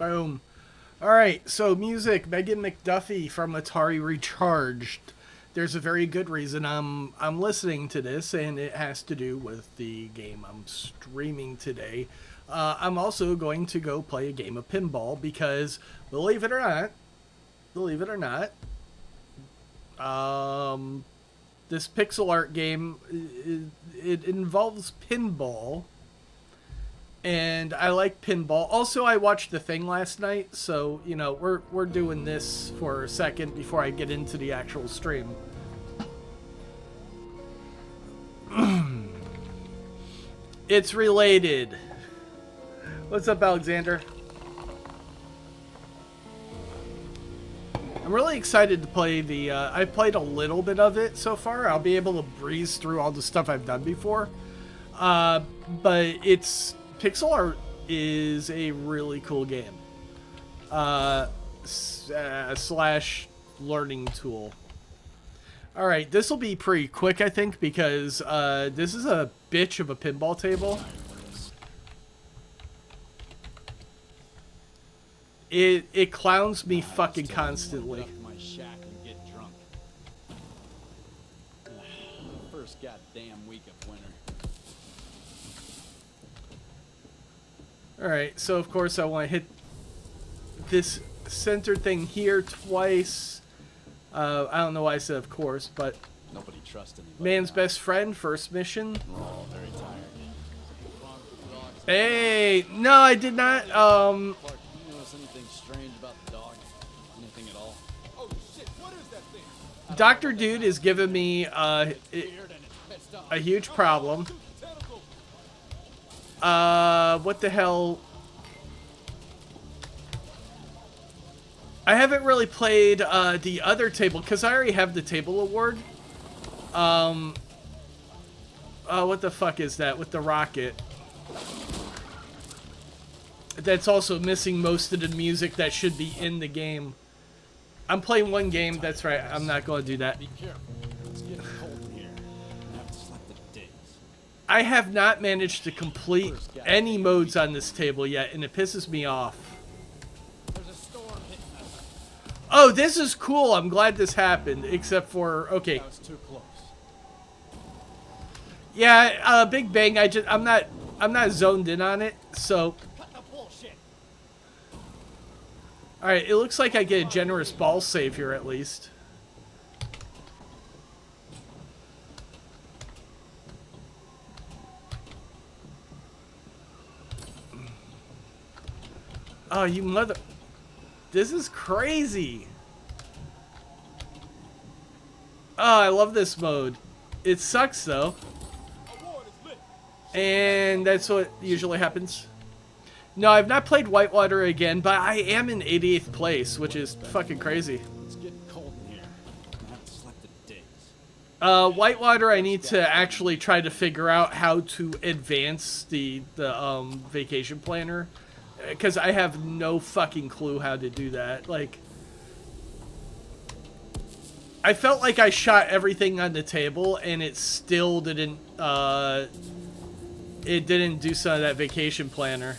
Boom. Alright, so music, Megan McDuffie from Atari Recharged. There's a very good reason I'm listening to this, and it has to do with the game I'm streaming today. I'm also going to go play a game of pinball because, believe it or not, this pixel art game, it involves pinball. And I like pinball. Also, I watched The Thing last night, so, you know, we're doing this for a second before I get into the actual stream. It's related. What's up, Alexander? I'm really excited to play the, I played a little bit of it so far. I'll be able to breeze through all the stuff I've done before. But pixel art is a really cool game. Slash learning tool. Alright, this will be pretty quick, I think, because this is a bitch of a pinball table. It clowns me fucking constantly. My shack and get drunk. First goddamn week of winter. Alright, so of course I want to hit this center thing here twice. I don't know why I said of course, but Nobody trusts anybody. man's now. best friend, first mission. We're all very tired. Hey, no, I did not. Clark, you notice anything strange about the dog? Anything at all? Oh shit, what is that thing? Dr. Dude is giving me a huge problem. What the hell? I haven't really played the other table because I already have the table award. What the fuck is that with the rocket? That's also missing most of the music that should be in the game. I'm playing one game, that's right. I'm not going to do that. Be careful. It's getting cold in here. I haven't slept in days. I have not managed to complete any modes on this table yet, and it pisses me off. There's a storm hitting us. Oh, this is cool. I'm glad this happened, except for, okay. That was too close. Yeah, Big Bang, I'm not zoned in on it, so. Cut the bullshit. Alright, it looks like I get a generous ball save here at least. Oh, you mother... This is crazy. Oh, I love this mode. It sucks, though. And that's what usually happens. No, I've not played Whitewater again, but I am in 88th place, which is fucking crazy. It's getting cold in here. I haven't slept in days. Whitewater, I need to actually try to figure out how to advance the vacation planner. Because I have no fucking clue how to do that. Like, I felt like I shot everything on the table, and it still didn't, it didn't do some of that vacation planner.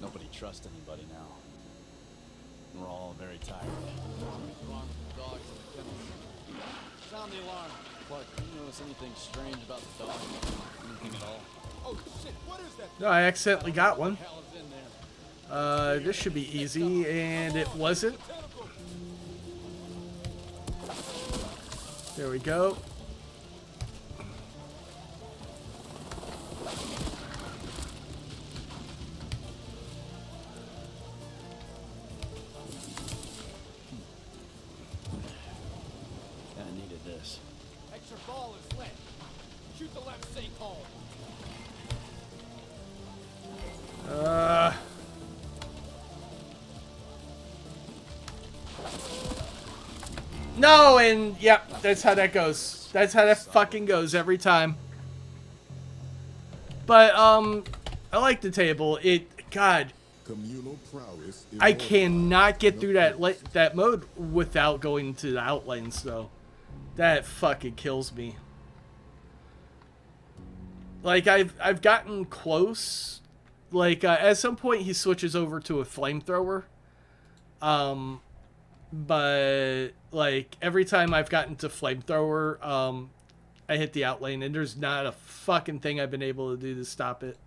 Nobody trusts anybody now. We're all very tired. Something's wrong with the dogs in the kennel. Sound the alarm. Clark, do you notice anything strange about the dog? Anything at all? Oh shit, what is that? No, I accidentally got one. What the hell is in there? This should be easy, and it wasn't. There we go. I needed this. Extra ball is lit. Shoot the left sinkhole. No, and yep, that's how that goes. That's how that fucking goes every time. But, I like the table. God, Communal prowess is I cannot get through that mode without going to the outlines, though. That fucking kills me. Like, I've gotten close. Like, at some point he switches over to a flamethrower. But, like, every time I've gotten to flamethrower, I hit the outlane, and there's not a fucking thing I've been able to do to stop it.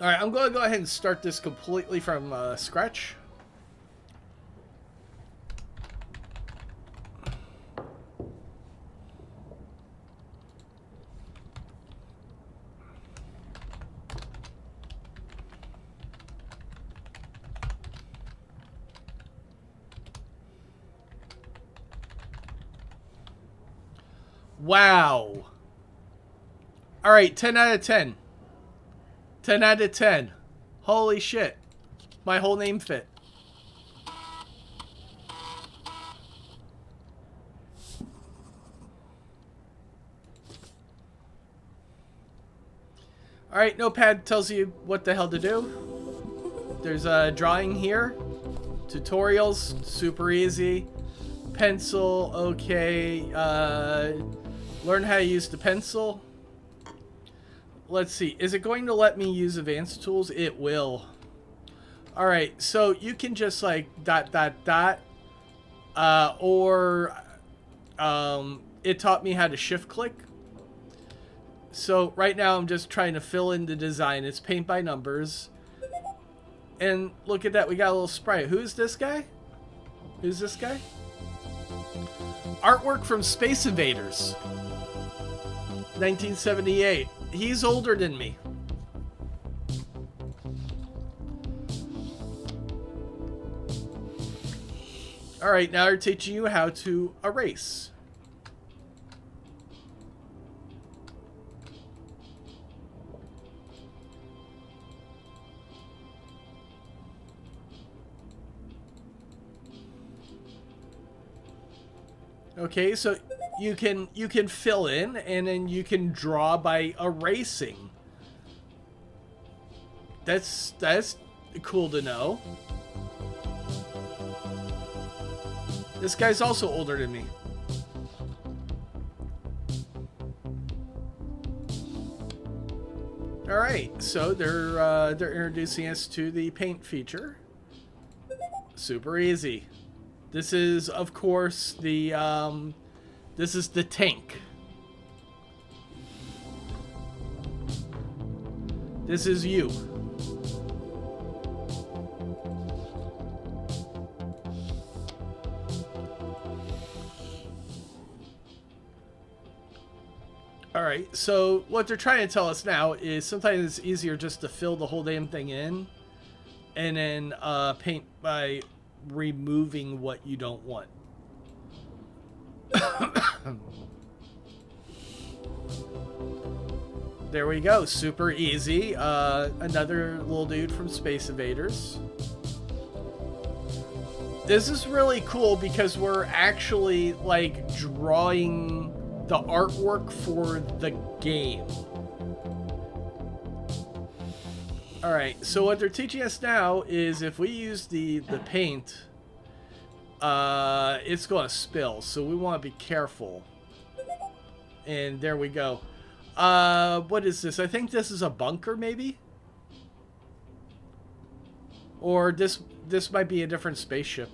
Alright, I'm going to go ahead and start this completely from scratch. Wow. Alright, 10 out of 10. 10 out of 10. Holy shit. My whole name fit. Alright, notepad tells you what the hell to do. There's a drawing here. Tutorials, super easy. Pencil, okay. Learn how to use the pencil. Let's see. Is it going to let me use advanced tools? It will. Alright, so you can just like ... or it taught me how to shift click. So right now I'm just trying to fill in the design. It's paint by numbers. And look at that. We got a little sprite. Who's this guy? Who's this guy? Artwork from Space Invaders. 1978. He's older than me. Alright, now they're teaching you how to erase. Okay, so you can fill in, and then you can draw by erasing. That's cool to know. This guy's also older than me. All right, so they're introducing us to the paint feature. Super easy. This is, of course, the this is the tank. This is you. Alright, so what they're trying to tell us now is sometimes it's easier just to fill the whole damn thing in and then paint by removing what you don't want. There we go, super easy. Another little dude from Space Invaders. This is really cool because we're actually like drawing the artwork for the game. Alright, so what they're teaching us now is if we use the paint, it's going to spill, so we want to be careful. And there we go. What is this? I think this is a bunker, maybe? Or this might be a different spaceship.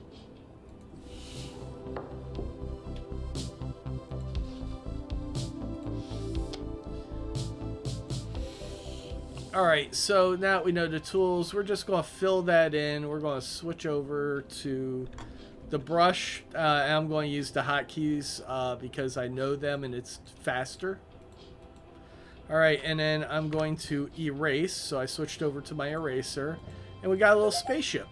Alright, so now we know the tools. We're just going to fill that in. We're going to switch over to the brush. I'm going to use the hotkeys because I know them and it's faster. Alright, and then I'm going to erase. So I switched over to my eraser. And we got a little spaceship.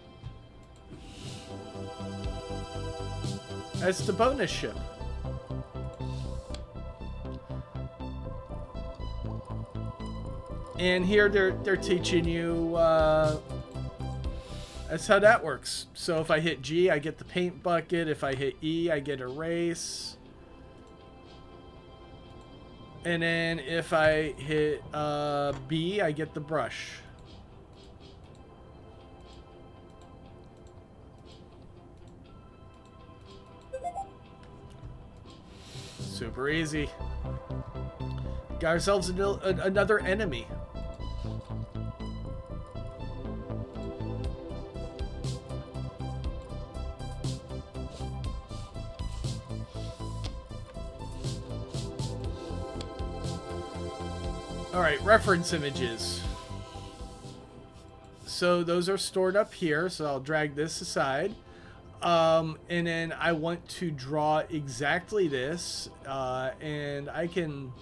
That's the bonus ship. And here they're teaching you that's how that works. So if I hit G, I get the paint bucket. If I hit E, I get erase. And then if I hit B, I get the brush. Super easy. Got ourselves another enemy. Alright, reference images. So those are stored up here, so I'll drag this aside. And then I want to draw exactly this, and I can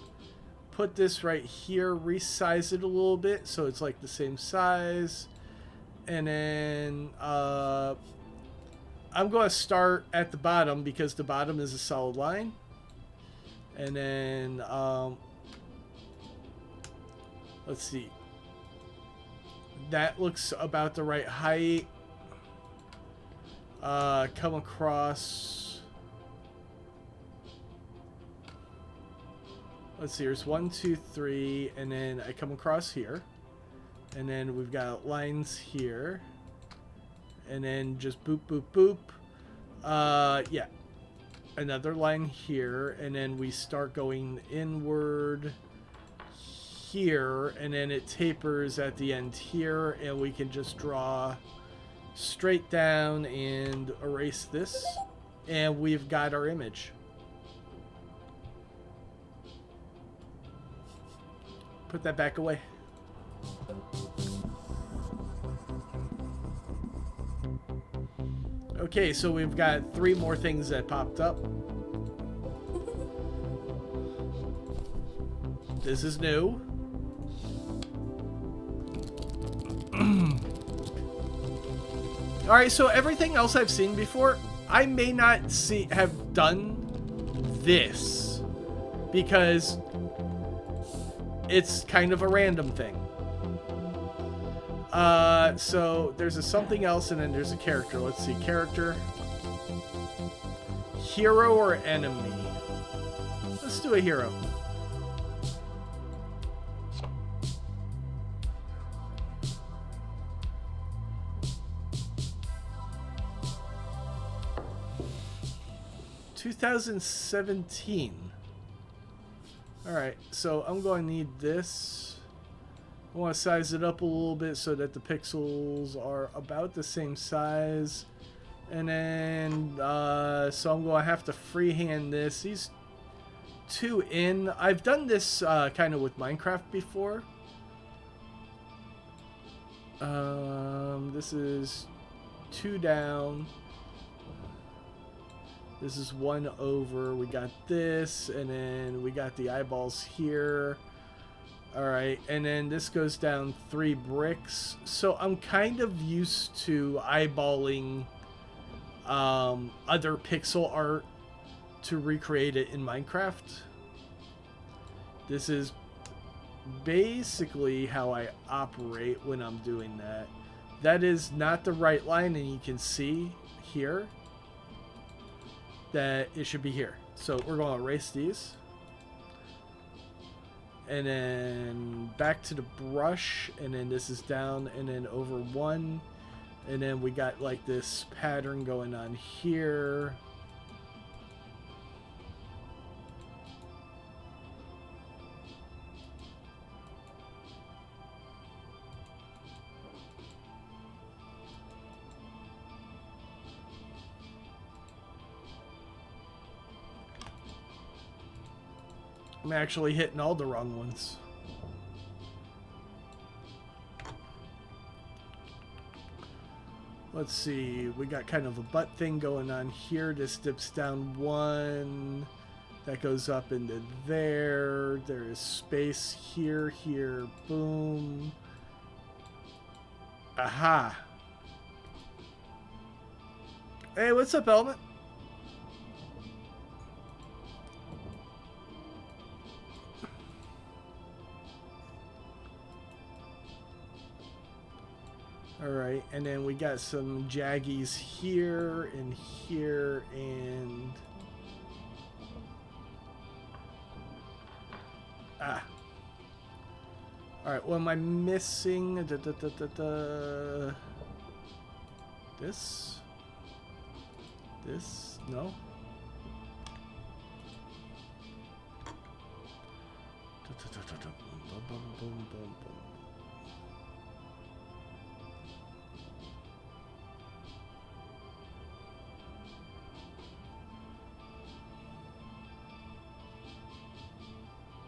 put this right here, resize it a little bit so it's like the same size. And then I'm going to start at the bottom because the bottom is a solid line. And then let's see. That looks about the right height. Come across. Let's see, here's 1, 2, 3, and then I come across here. And then we've got lines here. And then just boop, boop, boop. Yeah. Another line here, and then we start going inward here, and then it tapers at the end here, and we can just draw straight down and erase this, and we've got our image. Put that back away. Okay, so we've got 3 more things that popped up. This is new. Alright, so everything else I've seen before, I may not have done this because it's kind of a random thing. So there's a something else and then there's a character. Let's see, character. Hero or enemy? Let's do a hero. $2017. Alright, so I'm going to need this. I want to size it up a little bit so that the pixels are about the same size. And then, so I'm going to have to freehand this. These 2 in. I've done this kind of with Minecraft before. This is 2 down. This is 1 over. We got this, and then we got the eyeballs here. Alright, and then this goes down 3 bricks. So I'm kind of used to eyeballing other pixel art to recreate it in Minecraft. This is basically how I operate when I'm doing that. That is not the right line, and you can see here that it should be here. So we're going to erase these. And then back to the brush, and then this is down and then over 1. And then we got like this pattern going on here. I'm actually hitting all the wrong ones. Let's see, we got kind of a butt thing going on here. This dips down 1. That goes up into there. There is space here, here, boom. Aha. Hey, what's up, Element? Alright, and then we got some jaggies here and here and... Ah. Alright, what am I missing? This? This? No?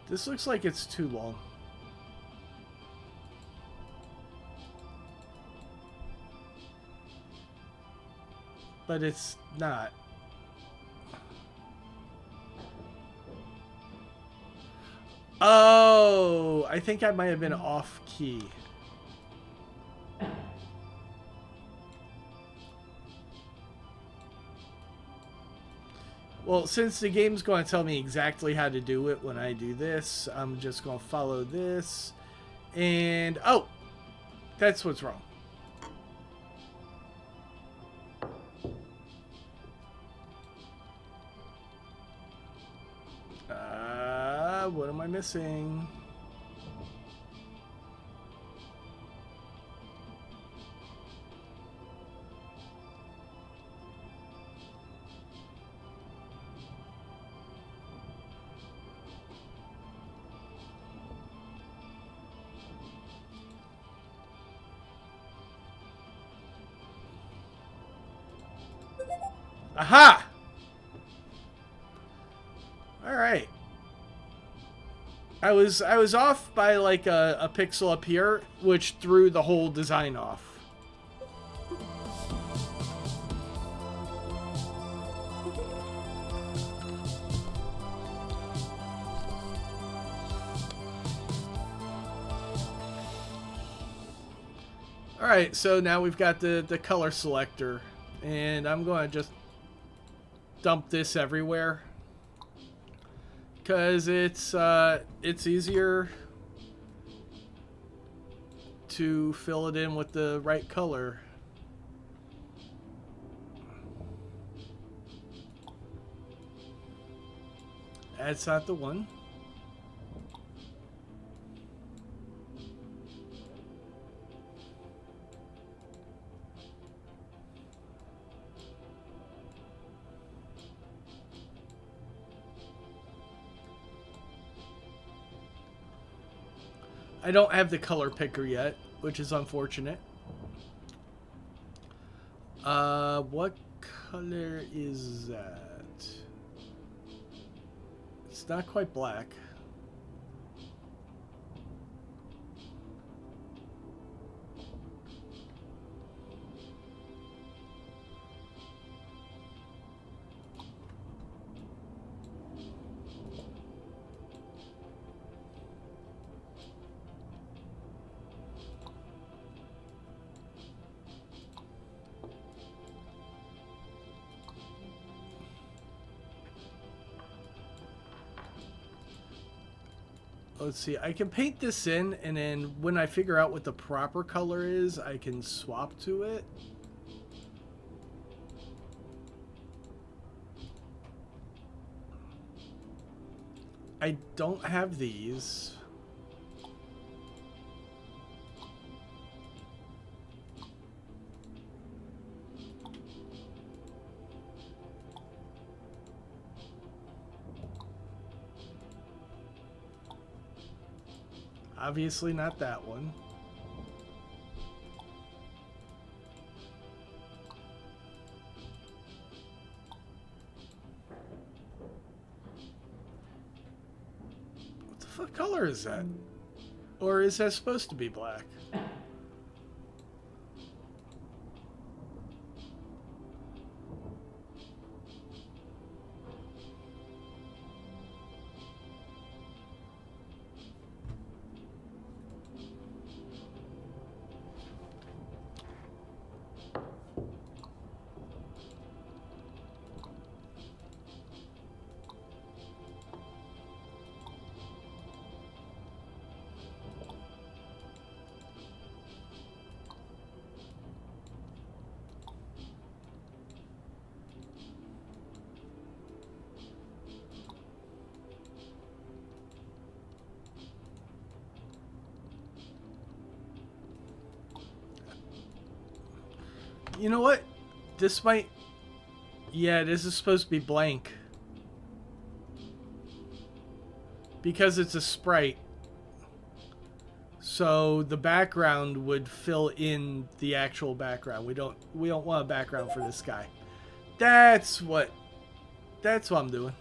This looks like it's too long. But it's not. Oh, I think I might have been off key. Well, since the game's going to tell me exactly how to do it when I do this, I'm just going to follow this. And, oh, that's what's wrong. What am I missing? Aha! All right. I was off by like a pixel up here, which threw the whole design off. All right, so now we've got the color selector, and I'm going to just dump this everywhere. Because it's easier to fill it in with the right color. That's not the one. I don't have the color picker yet, which is unfortunate. What color is that? It's not quite black. Let's see, I can paint this in, and then when I figure out what the proper color is, I can swap to it. I don't have these. Obviously not that one. What the fuck color is that? Or is that supposed to be black? You know what? This might... Yeah, this is supposed to be blank. Because it's a sprite. So the background would fill in the actual background. We don't want a background for this guy. That's what I'm doing.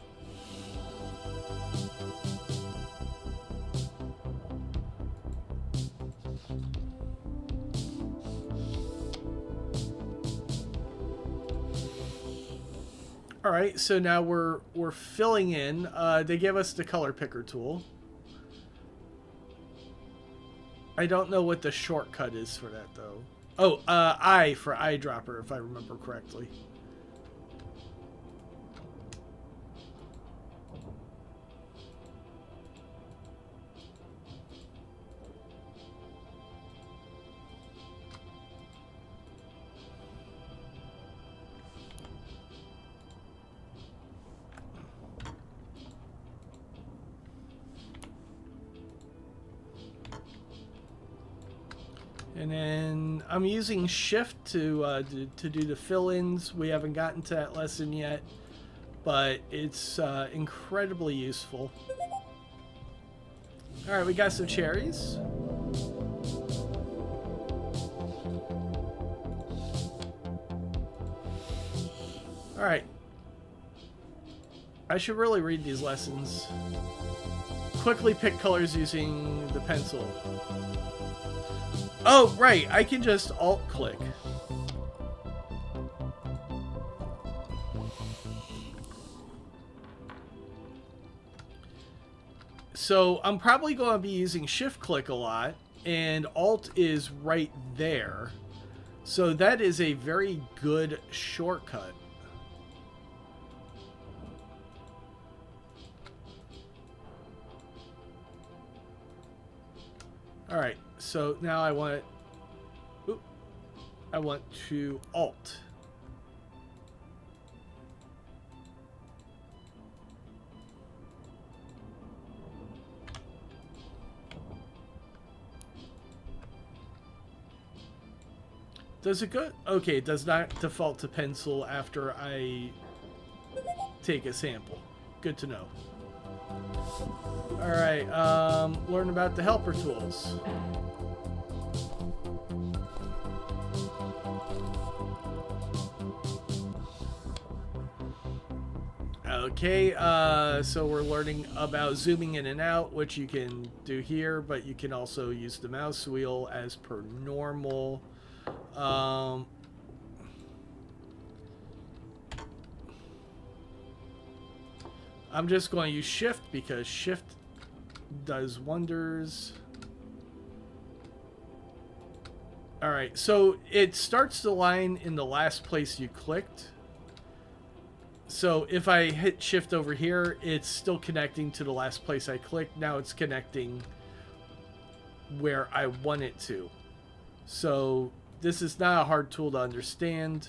All right, so now we're filling in. They give us the color picker tool. I don't know what the shortcut is for that though. Oh, I for eyedropper, if I remember correctly. And then I'm using shift to do the fill-ins. We haven't gotten to that lesson yet, but it's incredibly useful. All right, we got some cherries. All right. I should really read these lessons. Quickly pick colors using the pencil. Oh, right. I can just alt-click. So I'm probably going to be using shift-click a lot, and alt is right there. So that is a very good shortcut. All right. So now I want to alt. Does it go? Okay, it does not default to pencil after I take a sample. Good to know. All right, learn about the helper tools. Okay, so we're learning about zooming in and out, which you can do here, but you can also use the mouse wheel as per normal. I'm just going to use shift because shift does wonders. All right, so it starts the line in the last place you clicked. So if I hit shift over here, it's still connecting to the last place I clicked. Now it's connecting where I want it to. So this is not a hard tool to understand.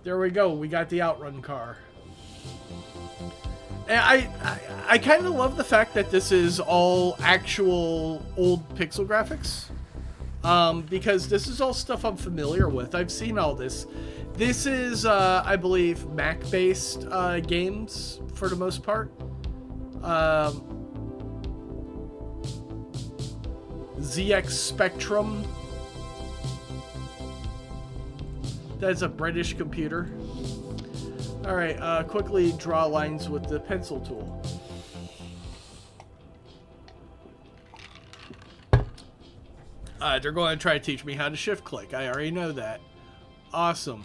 There we go. We got the outrun car. And I kind of love the fact that this is all actual old pixel graphics. Because this is all stuff I'm familiar with. I've seen all this. This is, I believe, Mac-based games for the most part. ZX Spectrum. That's a British computer. All right, quickly draw lines with the pencil tool. They're going to try to teach me how to shift click. I already know that. Awesome.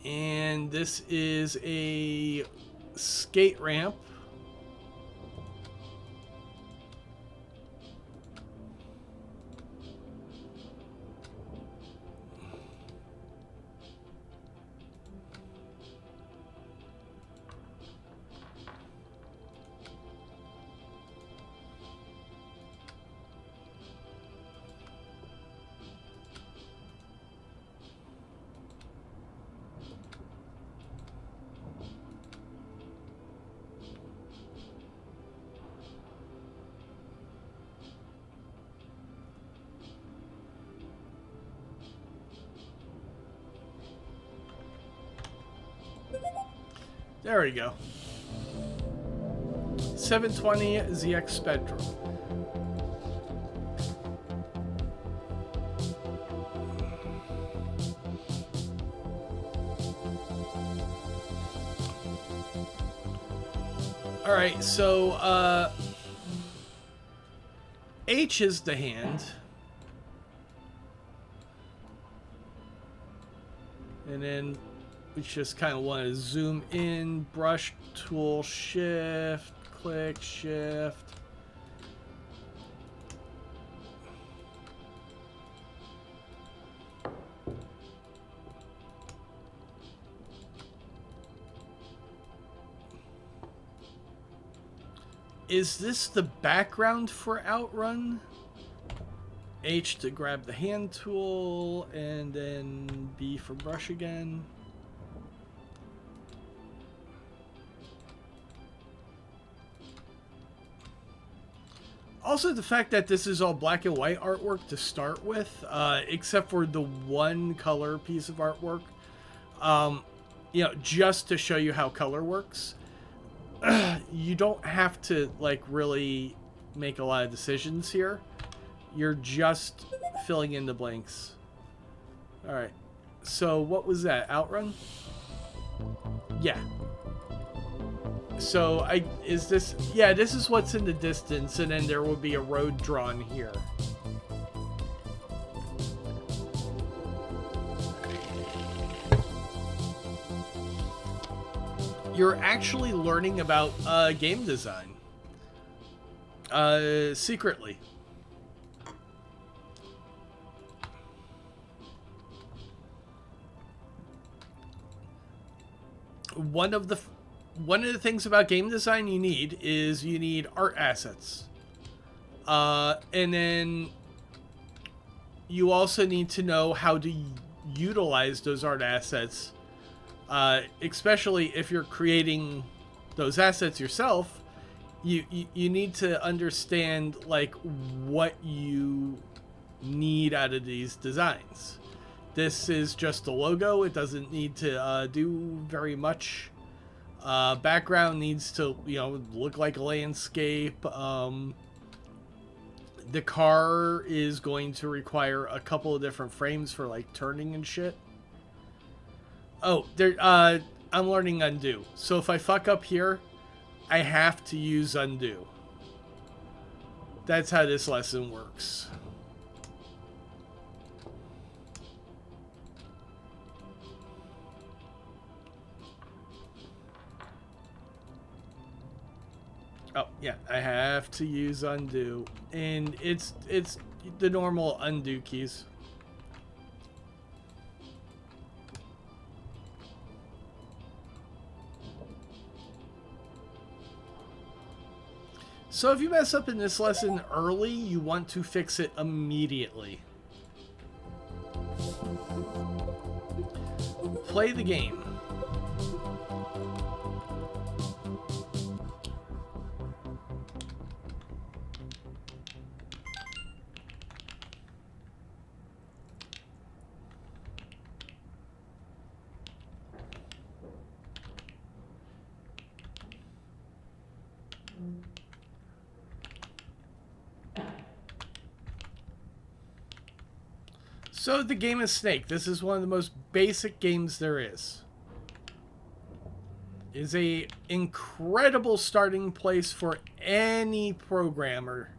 And this is a skate ramp. There we go. 720 ZX Spectrum. Alright, so, H is the hand. And then we just kind of want to zoom in, brush tool, shift, click, shift. Is this the background for Outrun? H to grab the hand tool, and then B for brush again. Also, the fact that this is all black and white artwork to start with, except for the one color piece of artwork, you know, just to show you how color works. You don't have to, like, really make a lot of decisions here. You're just filling in the blanks. Alright. So, what was that? Outrun? Yeah. So, is this... Yeah, this is what's in the distance, and then there will be a road drawn here. You're actually learning about game design. Secretly. One of the things about game design you need art assets. And then you also need to know how to utilize those art assets. Especially if you're creating those assets yourself, you need to understand, like, what you need out of these designs. This is just a logo. It doesn't need to do very much. Background needs to, you know, look like a landscape. The car is going to require a couple of different frames for, like, turning and shit. Oh, there. I'm learning undo. So if I fuck up here, I have to use undo. That's how this lesson works. Oh, yeah, I have to use undo. And it's the normal undo keys. So if you mess up in this lesson early, you want to fix it immediately. Play the game. So the game is Snake. This is one of the most basic games there is. It's a incredible starting place for any programmer.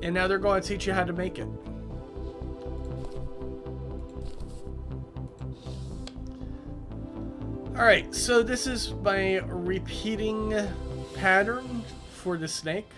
And now they're going to teach you how to make it. Alright, so this is my repeating pattern for the snake.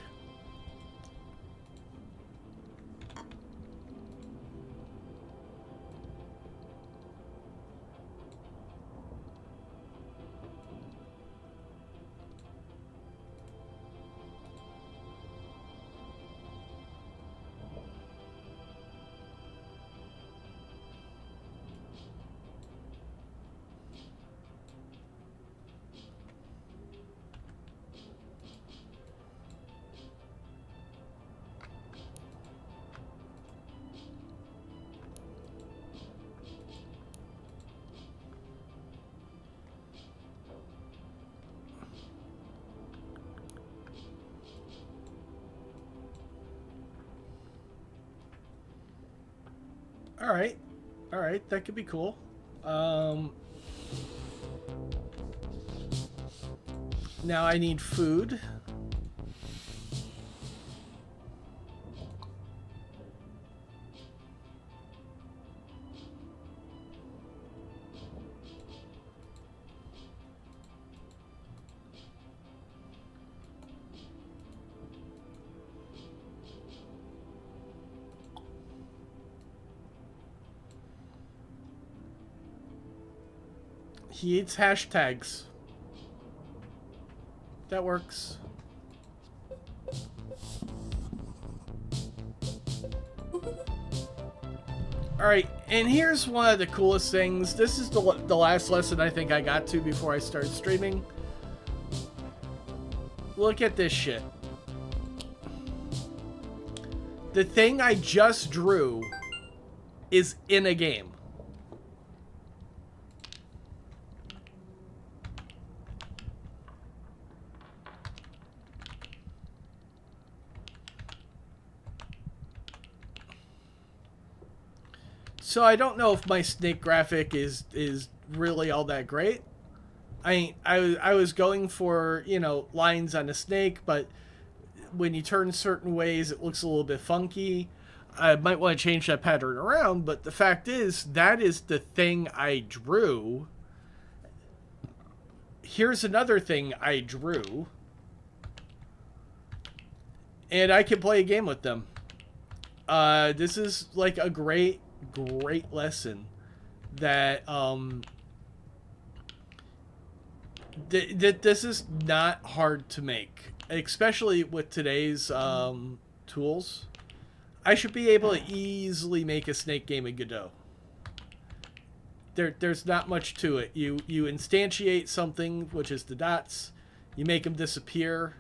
All right. All right. That could be cool. Um, now I need food. He eats hashtags. That works. Alright, and here's one of the coolest things. This is the last lesson I think I got to before I started streaming. Look at this shit. The thing I just drew is in a game. So I don't know if my snake graphic is really all that great. I was going for, you know, lines on a snake, but when you turn certain ways, it looks a little bit funky. I might want to change that pattern around, but the fact is, that is the thing I drew. Here's another thing I drew. And I can play a game with them. This is like a great lesson that this is not hard to make, especially with today's tools. I should be able to easily make a snake game in Godot. There's not much to it. You instantiate something, which is the dots. You make them disappear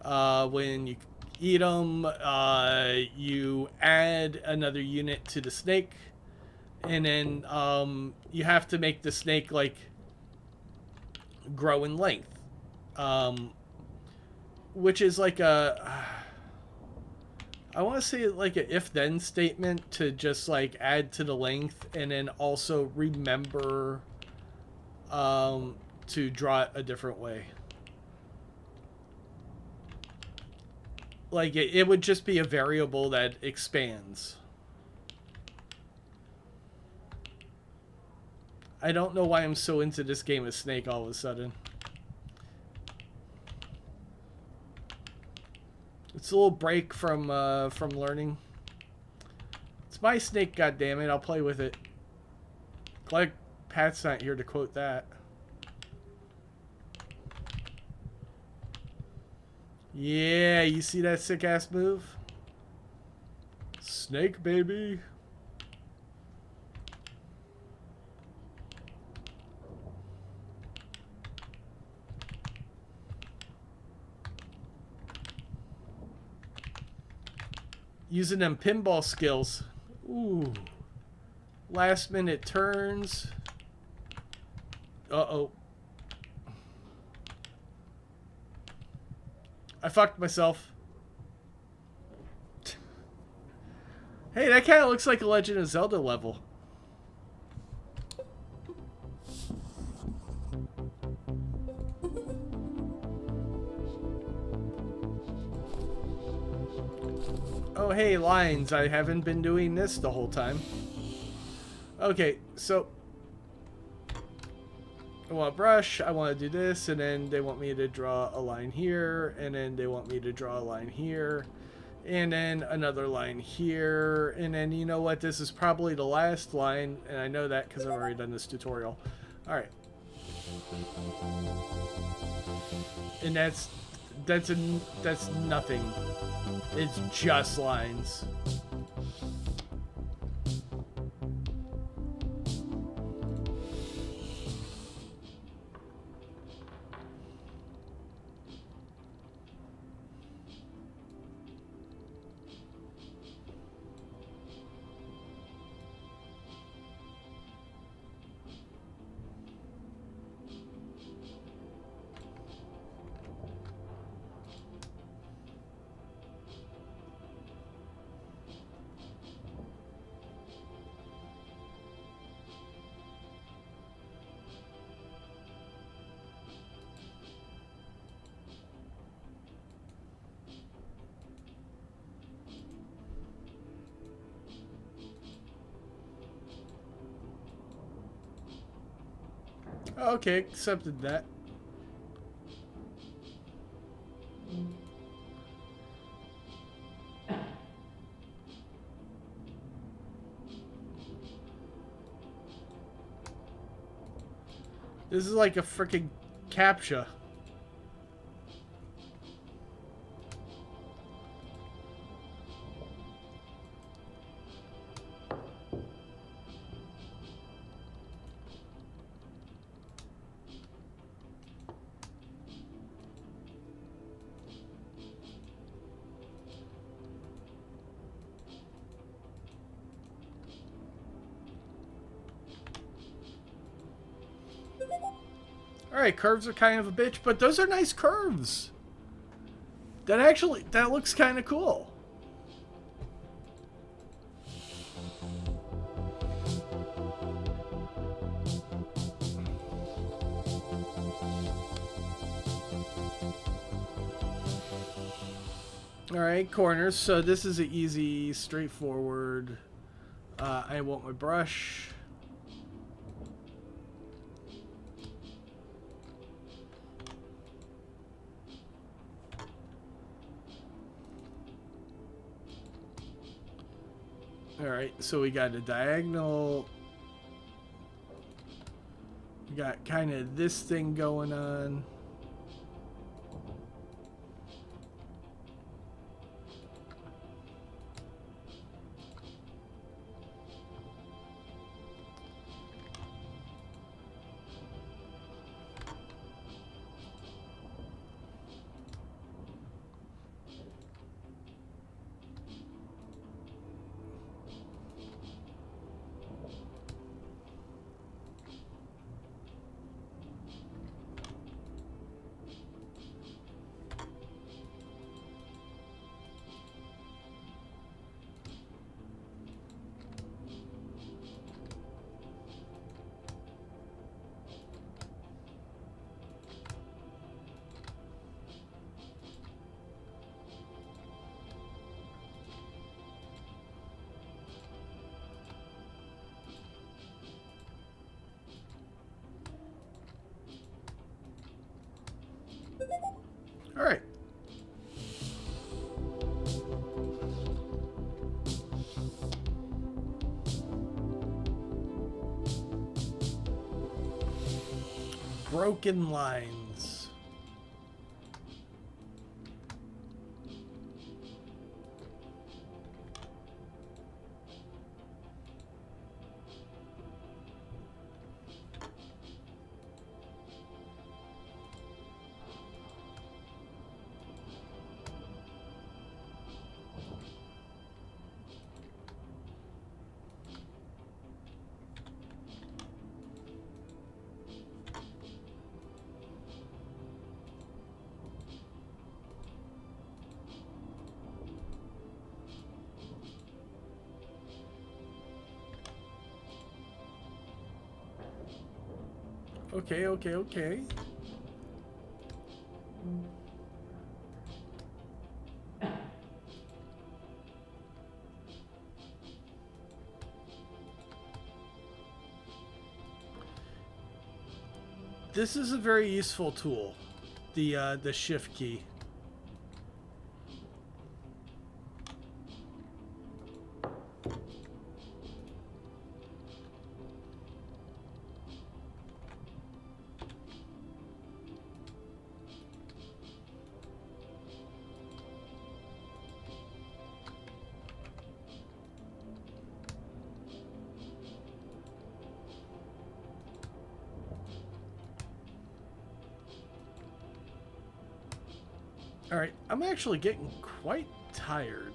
when you eat them. You add another unit to the snake, and then you have to make the snake like grow in length, which is like I want to say like an if-then statement to just like add to the length, and then also remember to draw it a different way. Like, it would just be a variable that expands. I don't know why I'm so into this game of Snake all of a sudden. It's a little break from learning. It's my snake, goddammit. I'll play with it. Glad Pat's not here to quote that. Yeah, you see that sick-ass move? Snake, baby. Using them pinball skills. Ooh. Last minute turns. Uh-oh. I fucked myself. Hey, that kind of looks like a Legend of Zelda level. Oh, hey, lines. I haven't been doing this the whole time. Okay, so I want to brush, I want to do this, and then they want me to draw a line here, and then they want me to draw a line here, and then another line here, and then you know what, this is probably the last line, and I know that because I've already done this tutorial. Alright. And that's nothing. It's just lines. Okay, accepted that. This is like a freaking CAPTCHA. Alright, curves are kind of a bitch, but those are nice curves. That looks kind of cool. Alright, corners. So this is an easy, straightforward. I want my brush. Alright, so we got a diagonal. We got kind of this thing going on. All right. Broken lines. Okay. This is a very useful tool, the shift key. All right, I'm actually getting quite tired.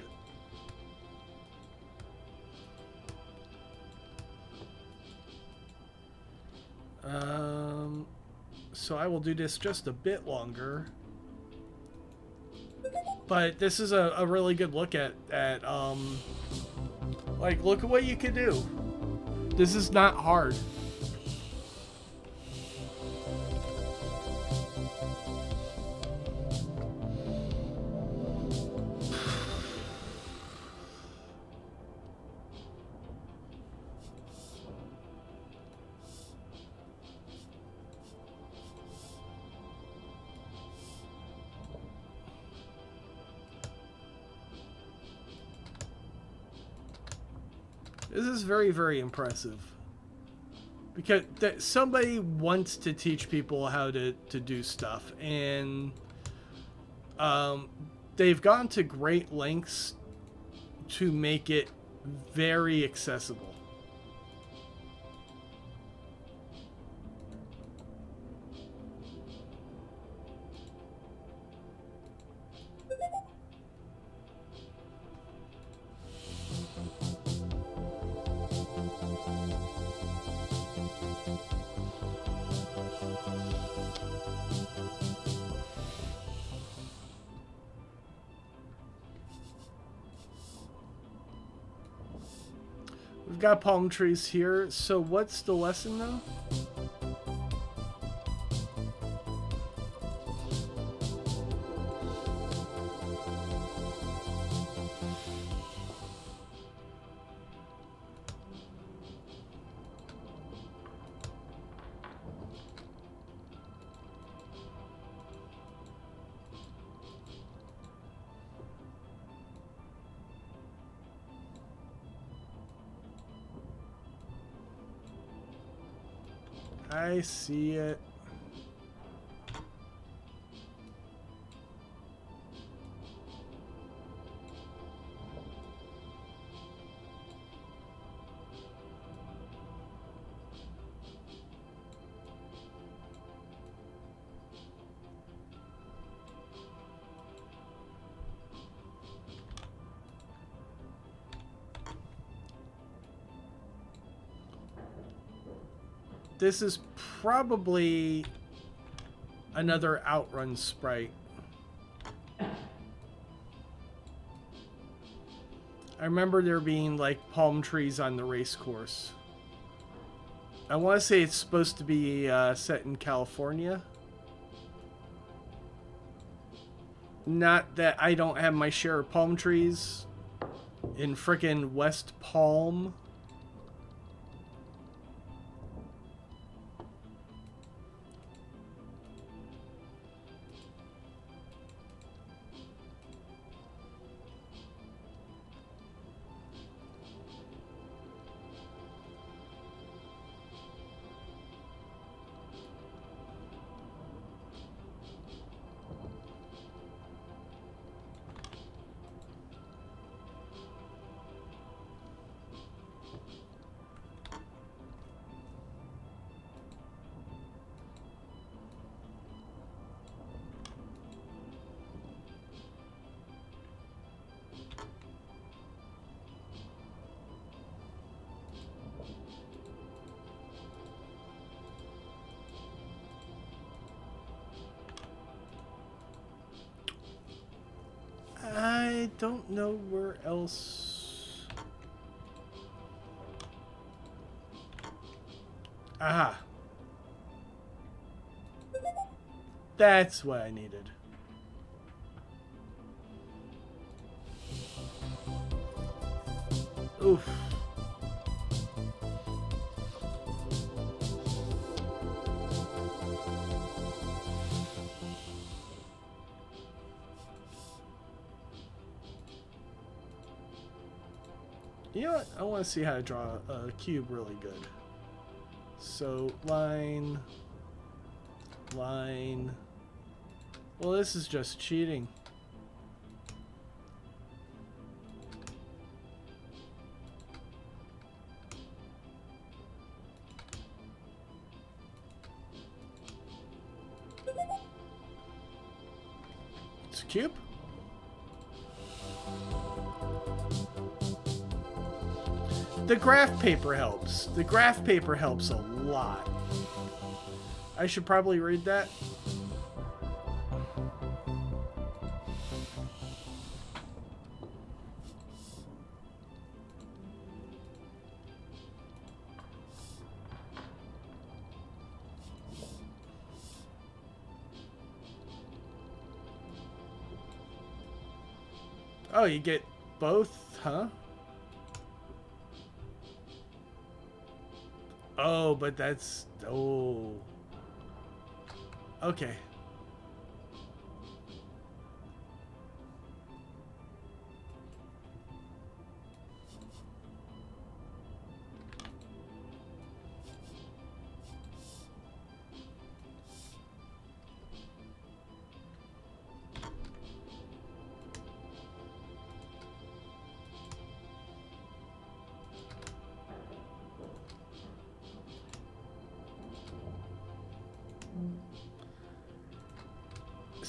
So I will do this just a bit longer. But this is a really good look at like, look at what you can do. This is not hard. This is very, very impressive. Because somebody wants to teach people how to do stuff, and they've gone to great lengths to make it very accessible. We've got palm trees here. So what's the lesson though? I see it. This is probably another Outrun sprite. I remember there being like palm trees on the race course. I want to say it's supposed to be set in California. Not that I don't have my share of palm trees in frickin' West Palm. I don't know where else. Aha. That's what I needed. Oof. You know what? I want to see how to draw a cube really good. So, line, line. Well, this is just cheating. It's a cube? The graph paper helps. The graph paper helps a lot. I should probably read that. Oh, you get both, huh? Oh, but that's... Oh. Okay.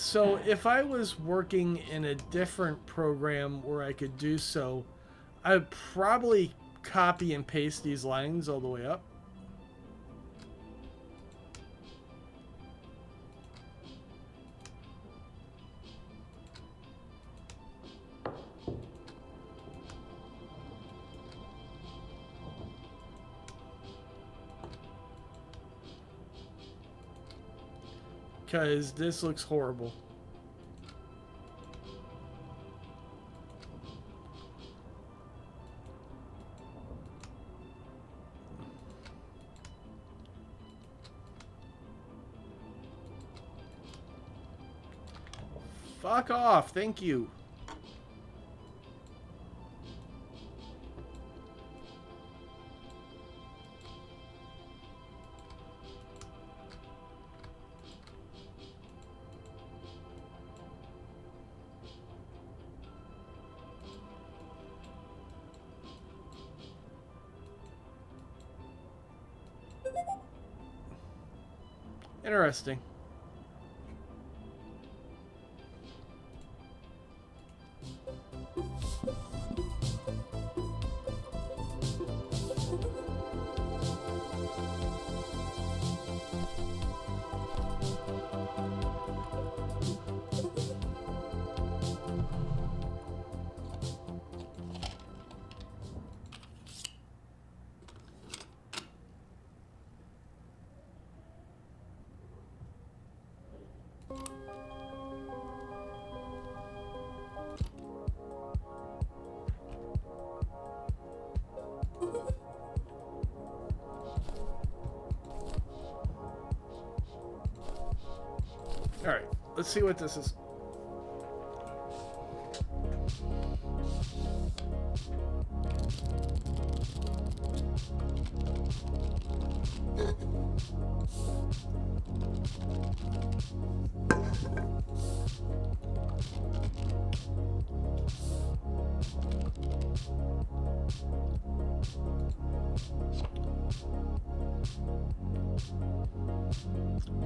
So if I was working in a different program where I could do so, I'd probably copy and paste these lines all the way up. Because this looks horrible. Fuck off, thank you. Interesting. Alright, let's see what this is.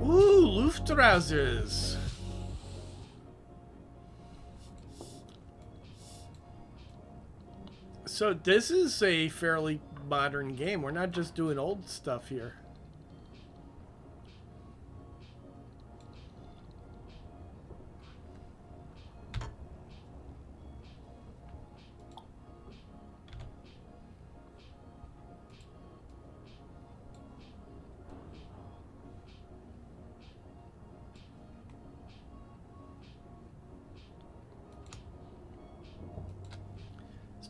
Ooh, Luftrausers. So this is a fairly modern game. We're not just doing old stuff here.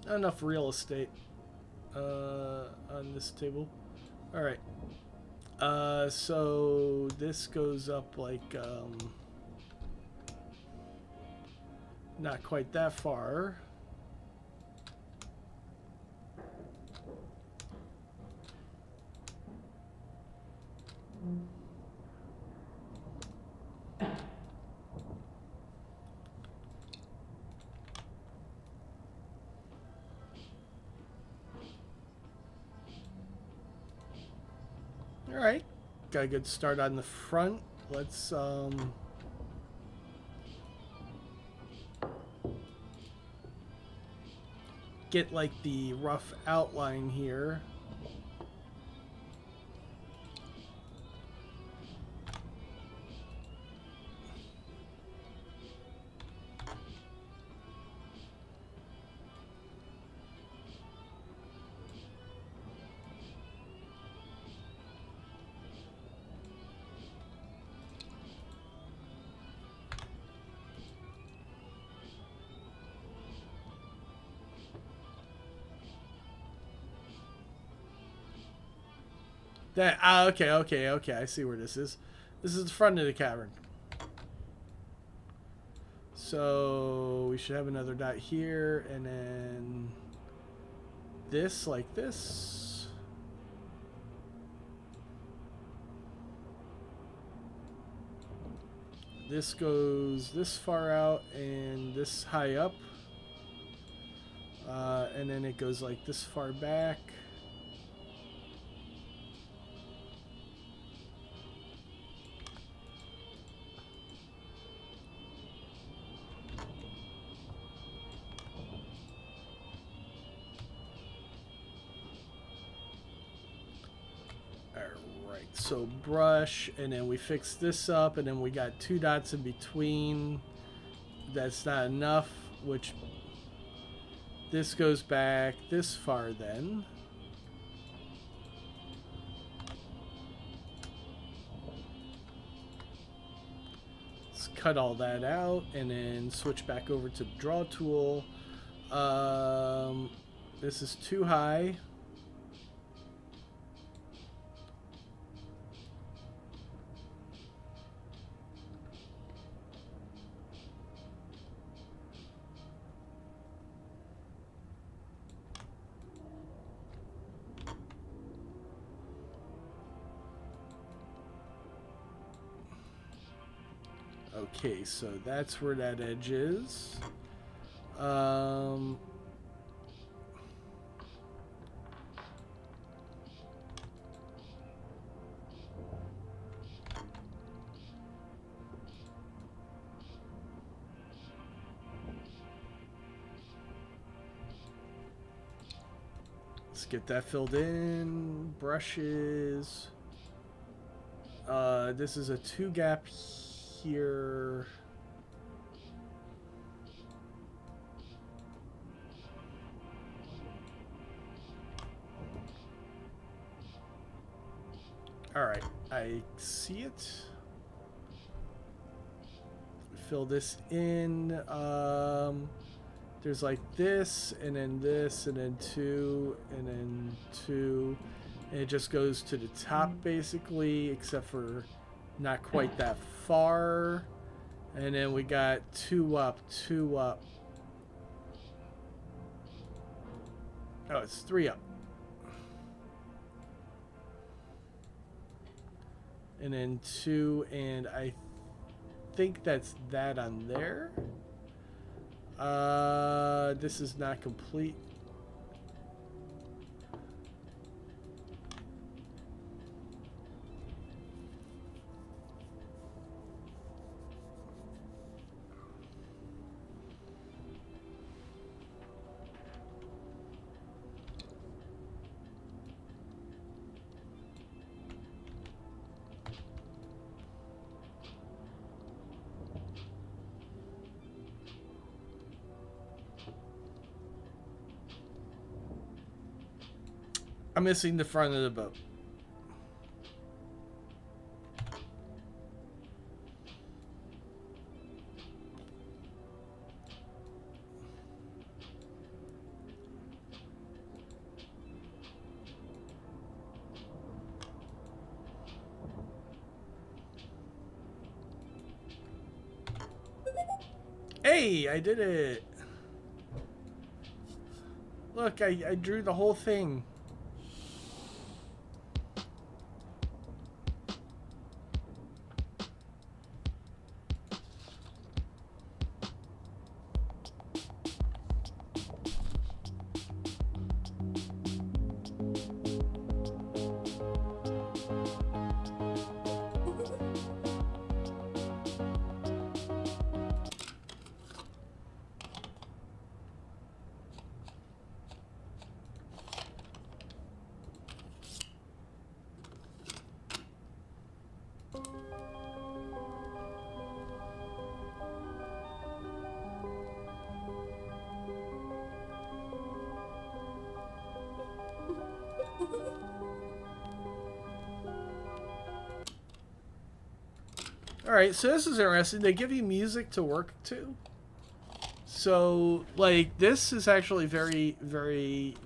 Not enough real estate on this table. All right. So this goes up like not quite that far. All right, got a good start on the front. Let's get like the rough outline here. That okay. I see where this is. This is the front of the cavern. So we should have another dot here, and then this like this. This goes this far out and this high up, and then it goes like this far back. So brush, and then we fix this up, and then we got 2 dots in between. That's not enough, which this goes back this far then. Let's cut all that out and then switch back over to the draw tool. This is too high. Okay, so that's where that edge is. Let's get that filled in. Brushes. This is a 2 gap here. All right, I see it. Fill this in. There's like this, and then this, and then 2, and then 2. And it just goes to the top basically, except for not quite that far. And then we got 2 up, 2 up. Oh, it's 3 up. And then 2, and I think that's that on there. This is not complete. I'm missing the front of the boat. Hey, I did it. Look, I drew the whole thing. Alright, so this is interesting. They give you music to work to. So, like, this is actually very, very,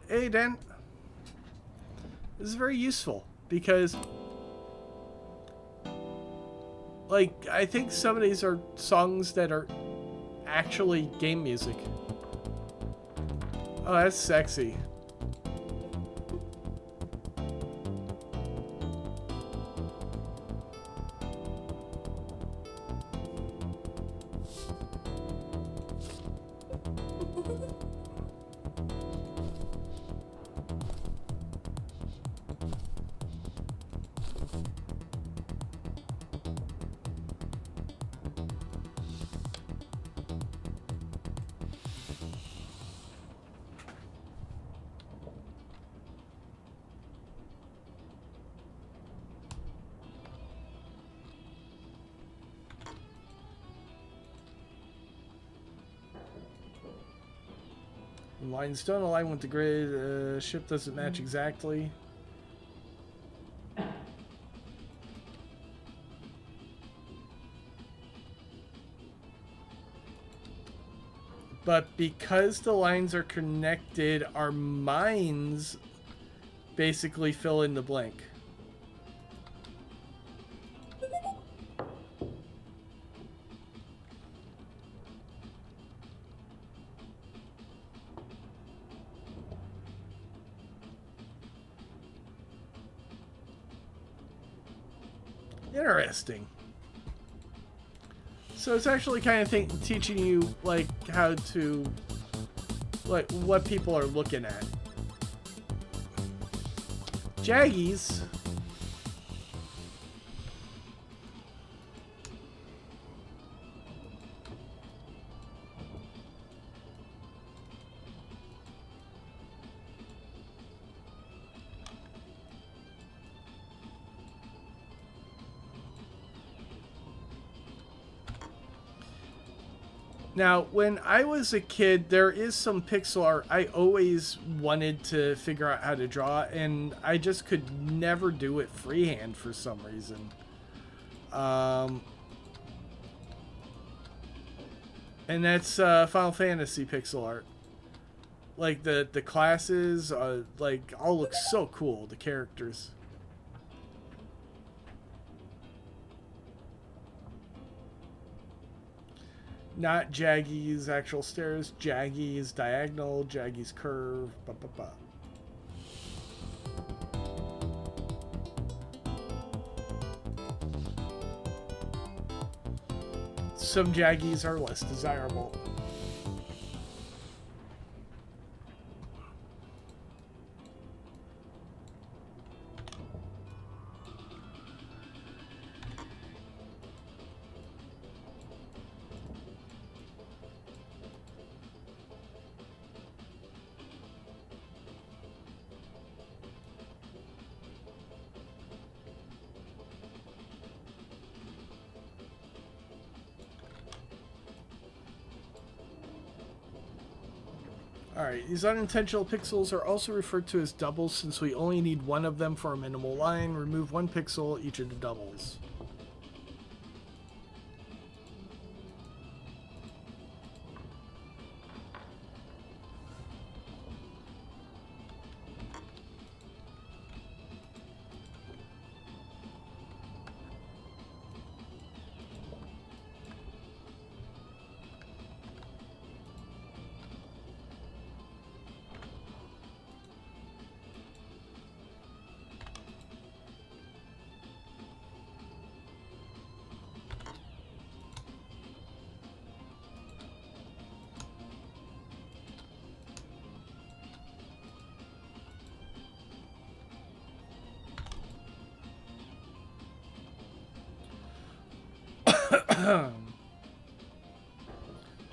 hey, Dan. This is very useful because, like, I think some of these are songs that are actually game music. Oh, that's sexy. Lines don't align with the grid. Ship doesn't match exactly. But because the lines are connected, our minds basically fill in the blank. Interesting. So it's actually kind of teaching you like how to, like what people are looking at. Jaggies. Now, when I was a kid, there is some pixel art I always wanted to figure out how to draw, and I just could never do it freehand for some reason. And that's Final Fantasy pixel art. Like the classes, like all look so cool. The characters. Not Jaggy's actual stairs. Jaggy's diagonal. Jaggy's curve. Ba, ba, ba. Some Jaggies are less desirable. Alright, these unintentional pixels are also referred to as doubles since we only need one of them for a minimal line. Remove one pixel each of the doubles.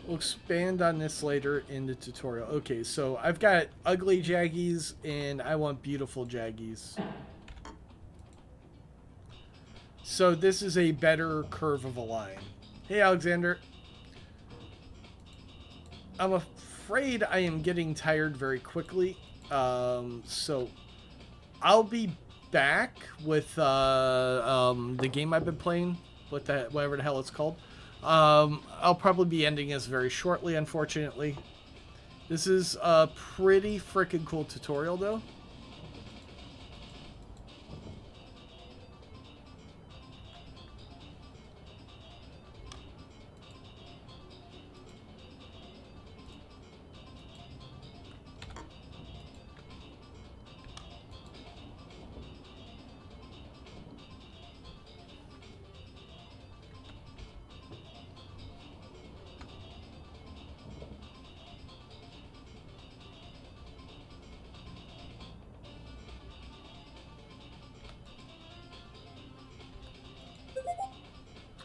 We'll expand on this later in the tutorial. Okay, so I've got ugly Jaggies and I want beautiful Jaggies. So this is a better curve of a line. Hey, Alexander. I'm afraid I am getting tired very quickly. So I'll be back with the game I've been playing. Whatever the hell it's called. I'll probably be ending this very shortly, unfortunately. This is a pretty freaking cool tutorial, though.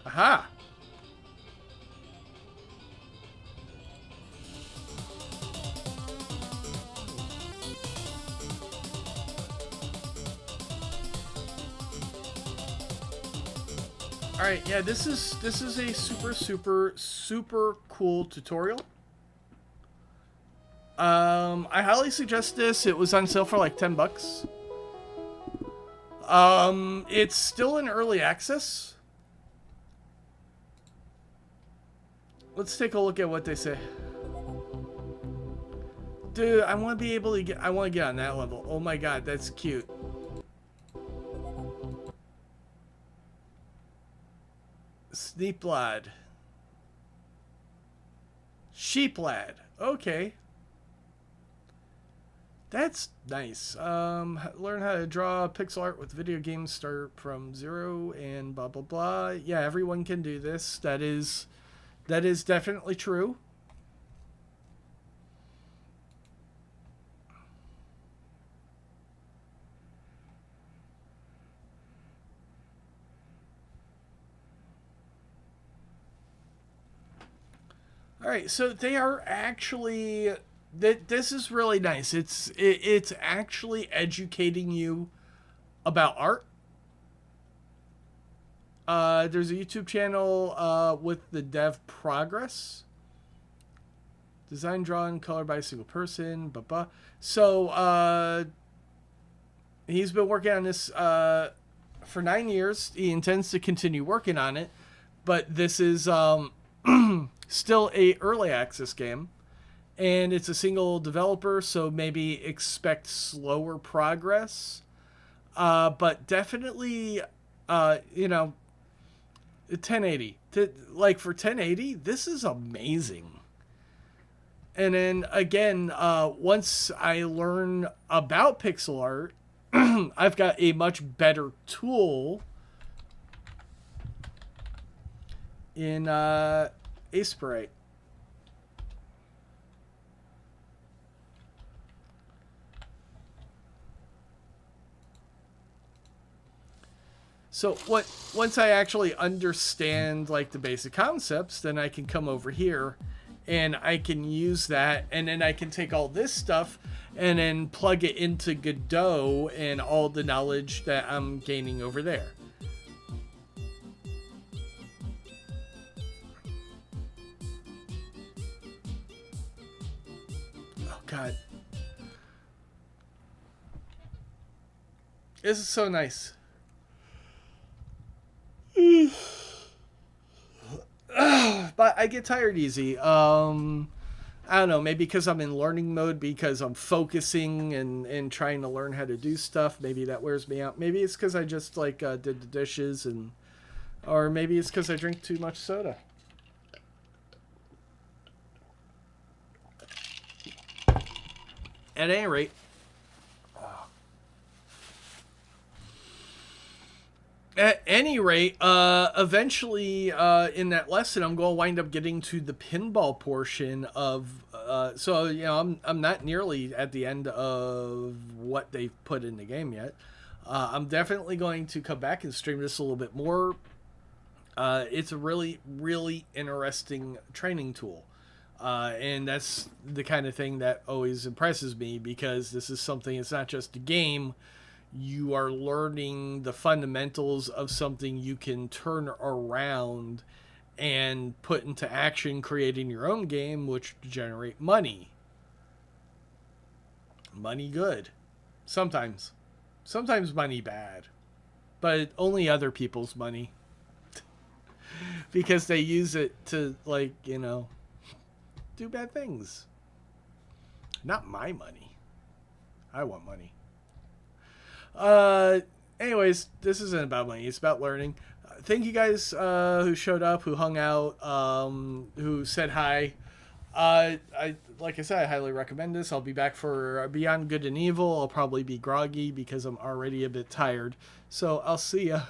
Aha! Alright, yeah, this is a super cool tutorial. I highly suggest this. It was on sale for like $10. It's still in early access. Let's take a look at what they say. Dude, I want to be able to get, I want to get on that level. Oh my god, that's cute. Sneep lad. Sheep lad. Okay. That's nice. Learn how to draw pixel art with video games, start from 0 and blah blah blah. Yeah, everyone can do this. That is definitely true. All right, so they are actually this is really nice. It's actually educating you about art. There's a YouTube channel with the dev progress. Design, drawn, color by a single person. Blah, blah. So he's been working on this for 9 years. He intends to continue working on it, but this is still a early access game, and it's a single developer, so maybe expect slower progress. But definitely, 1080. Like for 1080, this is amazing. And then again, once I learn about pixel art, I've got a much better tool in Aspirite. So once I actually understand like the basic concepts, then I can come over here and I can use that, and then I can take all this stuff and then plug it into Godot and all the knowledge that I'm gaining over there. Oh god. This is so nice. But I get tired easy. I don't know, maybe because I'm in learning mode, because I'm focusing and trying to learn how to do stuff. Maybe that wears me out. Maybe it's because I just like did the dishes, or maybe it's because I drink too much soda. At any rate, eventually in that lesson, I'm going to wind up getting to the pinball portion of. So I'm not nearly at the end of what they've put in the game yet. I'm definitely going to come back and stream this a little bit more. It's a really, really interesting training tool. And that's the kind of thing that always impresses me, because this is something, it's not just a game. You are learning the fundamentals of something you can turn around and put into action, creating your own game, which generate money. Money good. Sometimes. Sometimes money bad. But only other people's money. Because they use it to, do bad things. Not my money. I want money. Anyways, this isn't about money. It's about learning. Thank you guys who showed up, who hung out, who said hi. Like I said, I highly recommend this. I'll be back for Beyond Good and Evil. I'll probably be groggy because I'm already a bit tired. So I'll see ya.